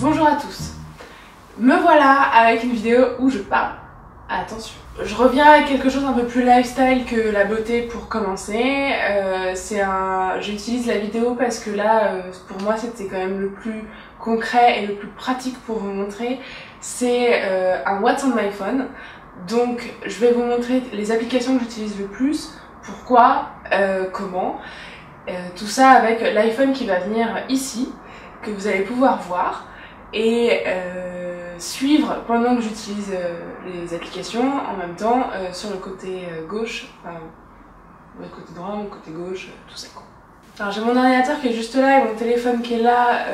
Bonjour à tous, me voilà avec une vidéo où je parle. Attention, je reviens avec quelque chose un peu plus lifestyle que la beauté pour commencer. J'utilise la vidéo parce que là, pour moi, c'était quand même le plus concret et le plus pratique pour vous montrer. C'est un What's on my phone. Donc, je vais vous montrer les applications que j'utilise le plus, pourquoi, comment. Tout ça avec l'iPhone qui va venir ici, que vous allez pouvoir voir et suivre pendant que j'utilise les applications en même temps sur le côté gauche, enfin le côté droit, le côté gauche, tout ça quoi. Alors j'ai mon ordinateur qui est juste là et mon téléphone qui est là,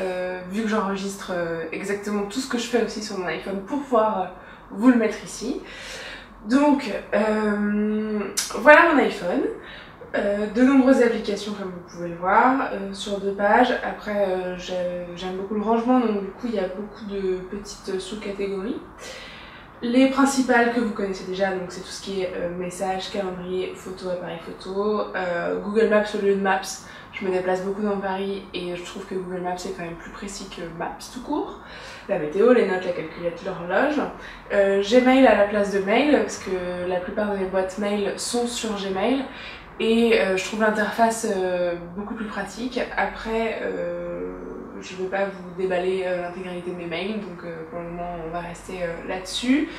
vu que j'enregistre exactement tout ce que je fais aussi sur mon iPhone pour pouvoir vous le mettre ici. Donc voilà mon iPhone. De nombreuses applications comme vous pouvez le voir sur 2 pages. Après j'aime beaucoup le rangement, donc du coup il y a beaucoup de petites sous-catégories. Les principales que vous connaissez déjà, donc c'est tout ce qui est messages, calendrier, photo, appareil photo, Google Maps au lieu de Maps. Je me déplace beaucoup dans Paris et je trouve que Google Maps est quand même plus précis que Maps tout court. La météo, les notes, la calculette, l'horloge. Gmail à la place de mail, parce que la plupart de mes boîtes mail sont sur Gmail. Et je trouve l'interface beaucoup plus pratique. Après, je ne vais pas vous déballer l'intégralité de mes mails, donc pour le moment on va rester là-dessus.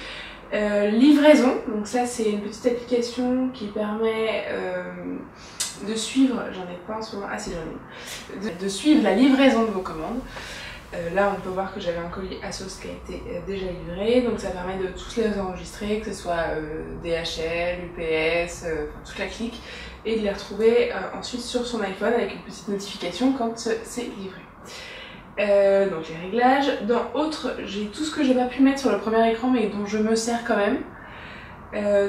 Livraison, donc ça c'est une petite application qui permet de suivre, j'en ai pas en ce moment, ah si j'en ai, de suivre la livraison de vos commandes. Là on peut voir que j'avais un colis Asos qui a été déjà livré, donc ça permet de tous les enregistrer, que ce soit DHL, UPS, toute la clique, et de les retrouver ensuite sur son iPhone avec une petite notification quand c'est livré. Donc les réglages. Dans autres, j'ai tout ce que j'ai pas pu mettre sur le premier écran mais dont je me sers quand même.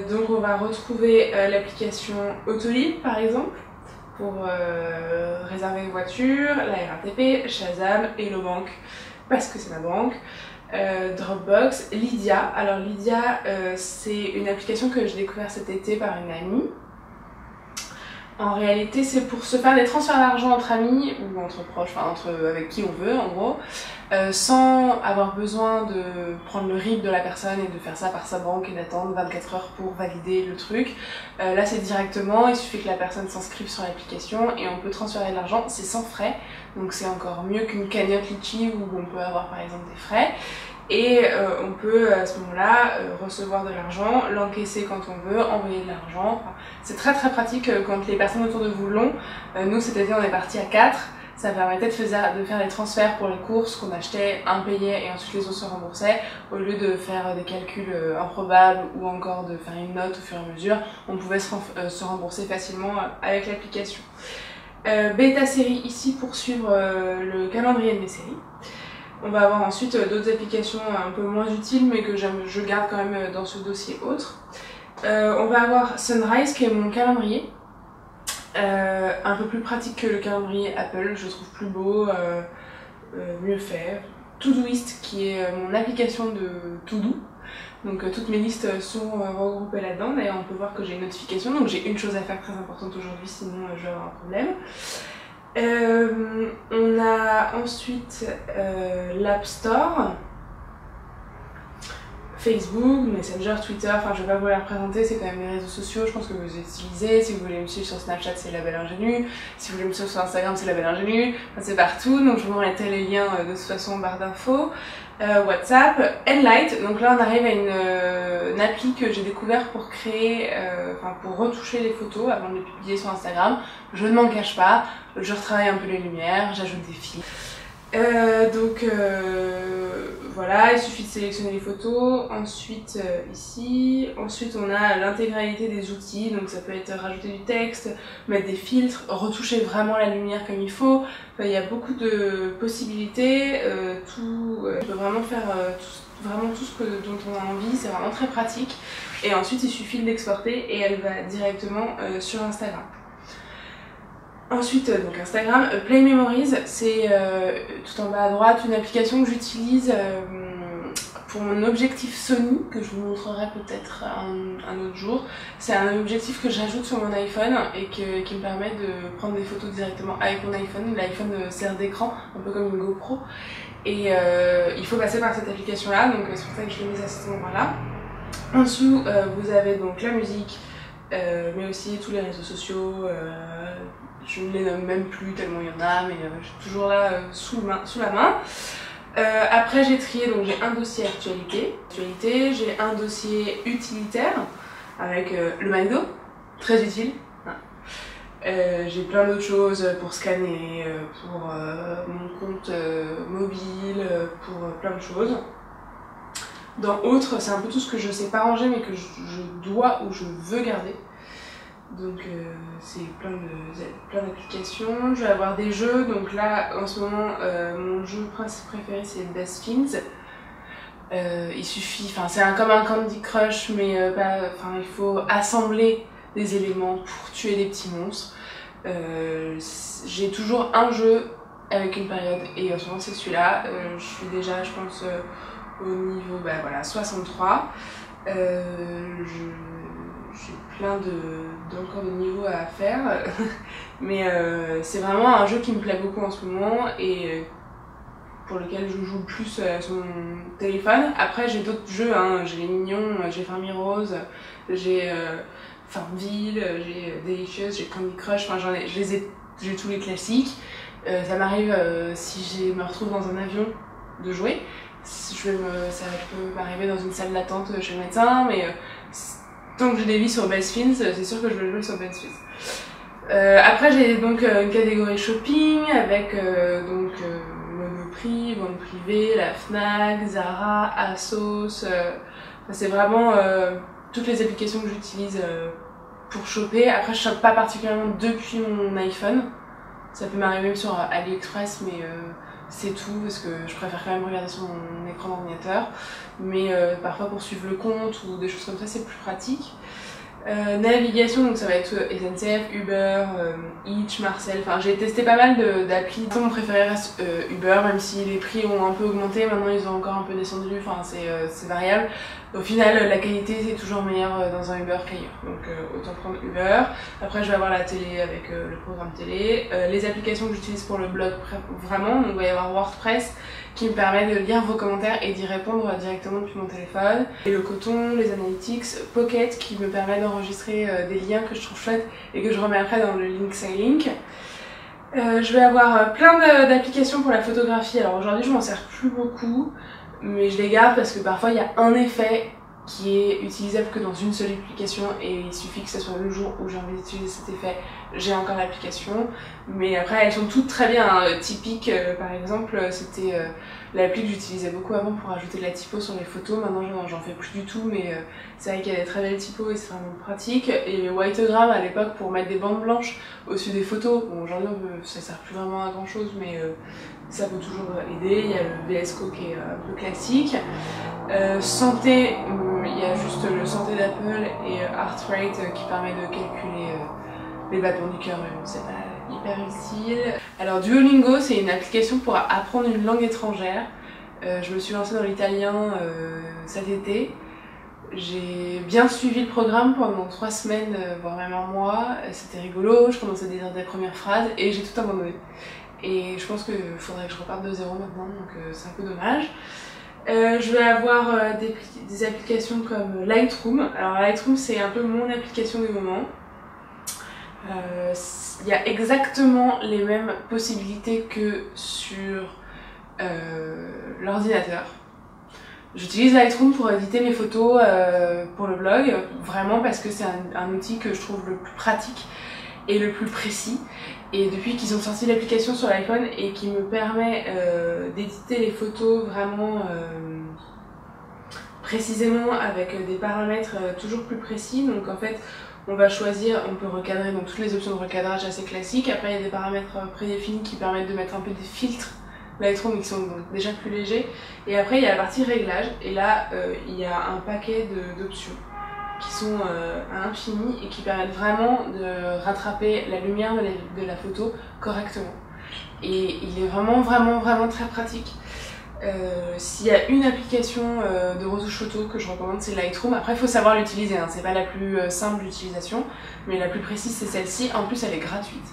Donc on va retrouver l'application Autolib par exemple pour réserver une voiture, la RATP, Shazam, HelloBank parce que c'est ma banque, Dropbox, Lydia. Alors Lydia c'est une application que j'ai découvert cet été par une amie. En réalité, c'est pour se faire des transferts d'argent entre amis ou entre proches, enfin avec qui on veut en gros, sans avoir besoin de prendre le RIB de la personne et de faire ça par sa banque et d'attendre 24 heures pour valider le truc. Là c'est directement, il suffit que la personne s'inscrive sur l'application et on peut transférer de l'argent, c'est sans frais, donc c'est encore mieux qu'une cagnotte Litchi où on peut avoir par exemple des frais. Et on peut à ce moment-là recevoir de l'argent, l'encaisser quand on veut, envoyer de l'argent. Enfin, c'est très pratique quand les personnes autour de vous l'ont. Nous cet été on est parti à 4, ça permettait de faire des transferts pour les courses qu'on achetait, un payait et ensuite les autres se remboursaient. Au lieu de faire des calculs improbables ou encore de faire une note au fur et à mesure, on pouvait se rembourser facilement avec l'application. Bêta série ici pour suivre le calendrier de mes séries. On va avoir ensuite d'autres applications un peu moins utiles mais que je garde quand même dans ce dossier autre. On va avoir Sunrise qui est mon calendrier, un peu plus pratique que le calendrier Apple, je trouve plus beau, mieux fait. Todoist qui est mon application de to-do, donc toutes mes listes sont regroupées là-dedans. D'ailleurs on peut voir que j'ai une notification, donc j'ai une chose à faire très importante aujourd'hui sinon je vais avoir un problème. On a ensuite l'App Store, Facebook, Messenger, Twitter, enfin je vais pas vous les représenter, c'est quand même les réseaux sociaux, je pense que vous utilisez. Si vous voulez me suivre sur Snapchat c'est La Belle Ingénue, si vous voulez me suivre sur Instagram c'est La Belle Ingénue, enfin, c'est partout, donc je vous mettrai les liens de toute façon en barre d'infos. WhatsApp, Enlight, donc là on arrive à une appli que j'ai découvert pour créer, pour retoucher les photos avant de les publier sur Instagram. Je ne m'en cache pas, je retravaille un peu les lumières, j'ajoute des filtres. Voilà, il suffit de sélectionner les photos, ensuite ici, ensuite on a l'intégralité des outils, donc ça peut être rajouter du texte, mettre des filtres, retoucher vraiment la lumière comme il faut, enfin, il y a beaucoup de possibilités, on peut vraiment faire vraiment tout ce dont on a envie, c'est vraiment très pratique, et ensuite il suffit de l'exporter et elle va directement sur Instagram. Ensuite, donc Instagram, Play Memories, c'est tout en bas à droite, une application que j'utilise pour mon objectif Sony, que je vous montrerai peut-être un autre jour. C'est un objectif que j'ajoute sur mon iPhone et qui me permet de prendre des photos directement avec mon iPhone. L'iPhone sert d'écran, un peu comme une GoPro. Et il faut passer par cette application-là, donc c'est pour ça que je l'ai mise à cet endroit-là. En dessous, vous avez donc la musique, mais aussi tous les réseaux sociaux. Je ne les nomme même plus tellement il y en a, mais j'ai toujours là sous la main. Après j'ai trié, donc j'ai un dossier actualité, j'ai un dossier utilitaire avec le McDo, très utile. J'ai plein d'autres choses pour scanner, pour mon compte mobile, pour plein de choses. Dans autres, c'est un peu tout ce que je sais pas ranger mais que je dois ou je veux garder. Donc c'est plein d'applications. Je vais avoir des jeux, donc là en ce moment mon jeu préféré c'est Best Fiends. Il suffit, c'est comme un Candy Crush mais il faut assembler des éléments pour tuer des petits monstres. J'ai toujours un jeu avec une période et en ce moment c'est celui-là. Je suis déjà je pense au niveau 63. J'ai plein encore de niveaux à faire mais c'est vraiment un jeu qui me plaît beaucoup en ce moment et pour lequel je joue plus sur mon téléphone. Après j'ai d'autres jeux, j'ai les Mignons, j'ai Farmy Rose, j'ai Farmville, j'ai Delicious, j'ai Candy Crush, j'ai tous les classiques. Ça m'arrive si je me retrouve dans un avion de jouer, ça peut m'arriver dans une salle d'attente chez le médecin, mais tant que j'ai des vies sur Best Fiends, c'est sûr que je vais jouer sur Best Fiends. Après j'ai donc une catégorie shopping avec Monoprix, Vente Privée, la Fnac, Zara, ASOS. C'est vraiment toutes les applications que j'utilise pour shopper. Après je shoppe pas particulièrement depuis mon iPhone. Ça peut m'arriver même sur AliExpress mais c'est tout parce que je préfère quand même regarder sur mon écran d'ordinateur. Mais parfois pour suivre le compte ou des choses comme ça c'est plus pratique. Navigation, donc ça va être SNCF, Uber, Hitch, Marcel, j'ai testé pas mal d'applis. Mon préféré reste Uber, même si les prix ont un peu augmenté, maintenant ils ont encore un peu descendu, c'est variable. Au final la qualité c'est toujours meilleure dans un Uber qu'ailleurs, donc autant prendre Uber. Après je vais avoir la télé avec le programme télé, les applications que j'utilise pour le blog vraiment, donc il va y avoir WordPress qui me permet de lire vos commentaires et d'y répondre directement depuis mon téléphone. Et le coton, les analytics, Pocket qui me permet d'enregistrer des liens que je trouve chouettes et que je remets après dans le link Link. Je vais avoir plein d'applications pour la photographie. Alors aujourd'hui je m'en sers plus beaucoup, mais je les garde parce que parfois il y a un effet qui est utilisable que dans une seule application et il suffit que ce soit le jour où j'ai envie d'utiliser cet effet, j'ai encore l'application. Mais après elles sont toutes très bien, Typique par exemple, c'était l'appli que j'utilisais beaucoup avant pour ajouter de la typo sur les photos. Maintenant j'en fais plus du tout, mais c'est vrai qu'il y a des très belles typos et c'est vraiment pratique. Et Whiteogram à l'époque pour mettre des bandes blanches au-dessus des photos. Bon, aujourd'hui ça sert plus vraiment à grand chose mais ça peut toujours aider. Il y a le VS Code qui est un peu classique. Santé, il y a juste le santé d'Apple et Heart Rate qui permet de calculer les battements du cœur, mais bon, c'est pas hyper utile. Alors Duolingo, c'est une application pour apprendre une langue étrangère. Je me suis lancée dans l'italien cet été. J'ai bien suivi le programme pendant 3 semaines, voire même un mois. C'était rigolo, je commençais à dire des premières phrases et j'ai tout abandonné. Et je pense qu'il faudrait que je reparte de zéro maintenant, donc c'est un peu dommage. Je vais avoir des applications comme Lightroom. Alors Lightroom c'est un peu mon application du moment. Il y a exactement les mêmes possibilités que sur l'ordinateur. J'utilise Lightroom pour éditer mes photos pour le blog, vraiment parce que c'est un outil que je trouve le plus pratique et le plus précis. Et depuis qu'ils ont sorti l'application sur l'iPhone et qui me permet d'éditer les photos vraiment précisément avec des paramètres toujours plus précis, donc en fait on va choisir, on peut recadrer, donc toutes les options de recadrage assez classiques. Après il y a des paramètres prédéfinis qui permettent de mettre un peu des filtres Lightroom qui sont donc déjà plus légers. Et après il y a la partie réglage et là il y a un paquet d'options qui sont à l'infini et qui permettent vraiment de rattraper la lumière de la photo correctement. Et il est vraiment très pratique. S'il y a une application de retouche photo que je recommande, c'est Lightroom. Après, il faut savoir l'utiliser, hein. C'est pas la plus simple d'utilisation, mais la plus précise, c'est celle-ci. En plus, elle est gratuite.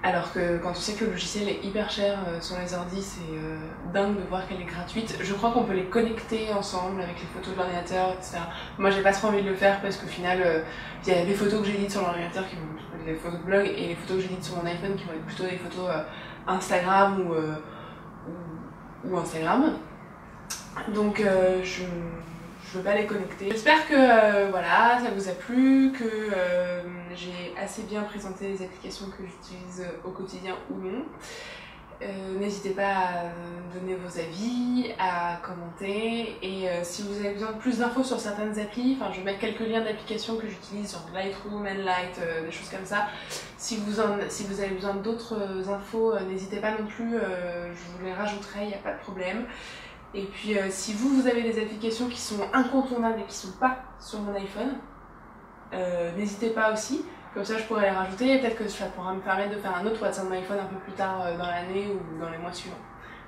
Alors que quand tu sais que le logiciel est hyper cher sur les ordi, c'est dingue de voir qu'elle est gratuite. Je crois qu'on peut les connecter ensemble avec les photos de l'ordinateur, etc. Moi, j'ai pas trop envie de le faire parce qu'au final, il y a les photos que j'édite sur l'ordinateur qui vont être des photos de blog et les photos que j'édite sur mon iPhone qui vont être plutôt des photos Instagram ou Instagram. Donc je veux pas les connecter. J'espère que voilà, ça vous a plu, que j'ai assez bien présenté les applications que j'utilise au quotidien ou non. N'hésitez pas à donner vos avis, à commenter et si vous avez besoin de plus d'infos sur certaines applis, enfin je vais mettre quelques liens d'applications que j'utilise sur Lightroom, Enlight, des choses comme ça. Si vous avez besoin d'autres infos, n'hésitez pas non plus, je vous les rajouterai, il n'y a pas de problème. Et puis si vous avez des applications qui sont incontournables et qui ne sont pas sur mon iPhone, n'hésitez pas aussi. Comme ça, je pourrais les rajouter et peut-être que ça pourra me permettre de faire un autre What's on my phone un peu plus tard dans l'année ou dans les mois suivants.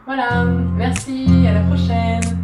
Voilà, merci, à la prochaine!